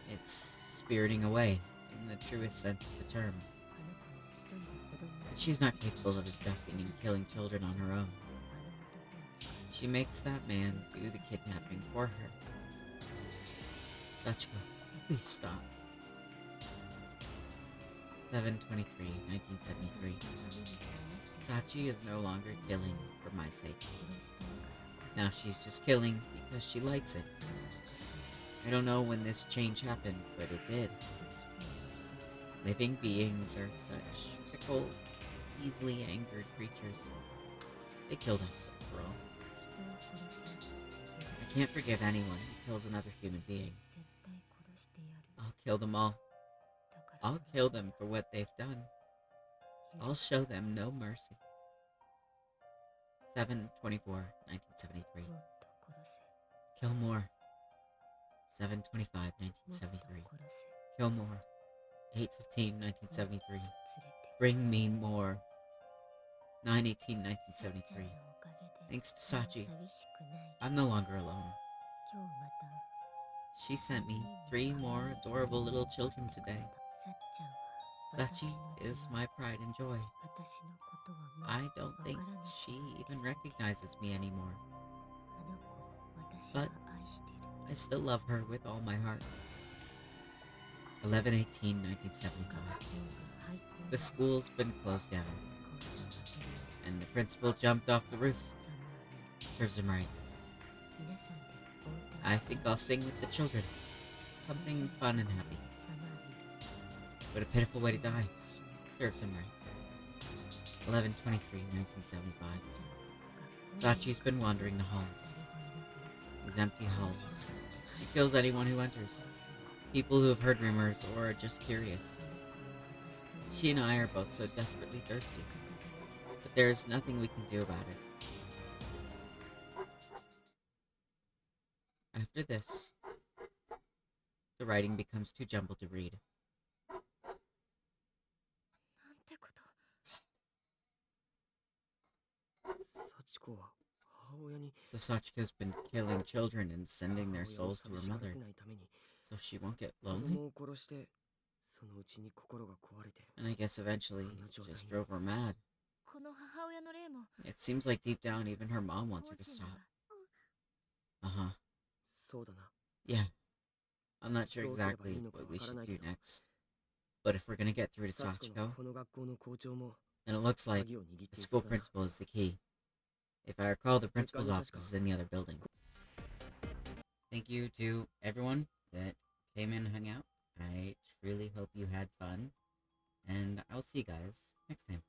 It's spiriting away, in the truest sense of the term. あの子に一人で子供を But she's not capable of abducting and killing children on her own. あの男を使い She makes that man do the kidnapping for her. Sachiko, please stop. 7/23/1973. 私のためにと思って Sachi is no longer killing for my sake. 殺したいから Now she's just killing because she likes it. この昔 I don't know when this change happened, but it did. 生きている Living beings are such fickle, easily angered creatures. They killed us, after all. 人を殺すやつって許 I can't forgive anyone who kills another human being. 絶対殺してやる I'll kill them all. だから I'll kill them for what they've done. I'll show them no mercy. 7/24/1973. もっと殺せ Kill more. もっと 7/25/1973. 殺せ Kill more. 8/15/1973. Bring me more. 9/18/1973. Thanks to Sachi, I'm no longer alone. She sent me 3 more adorable little children today. Sachi is my pride and joy. I don't think she even recognizes me anymore. But I still love her with all my heart. 11/18/1975. The school's been closed down, and the principal jumped off the roof. Serves him right. I think I'll sing with the children. Something fun and happy. What a pitiful way to die. Serves him right. 11/23/1975. Sachi's been wandering the halls. These empty halls. She kills anyone who enters. People who have heard rumors or are just curious. She and I are both so desperately thirsty, but there's nothing we can do about it. After this, the writing becomes too jumbled to read. なんてこと。幸子は母親に So Sachiko's been killing children and sending their 母親を souls to 寂 her しがら mother, せないために so she won't get 子 lonely? 供を殺してそのうちに心が壊れて And I guess eventually it just drove her mad. この母親の霊も It seems like deep down even her mom wants her to stop. Uh-huh. そうだな。 Yeah. I'm not sure どうすればい exactly いのか what わ we から should ない do けど next. But if we're gonna get through to 幸子の Sachiko, この学校の校長も then it looks like 鍵を握って the いそ school うだな。 principal is the key. If I recall, the principal's Got it, office is in the other building. Thank you to everyone that came in and hung out. I truly hope you had fun, and I'll see you guys next time.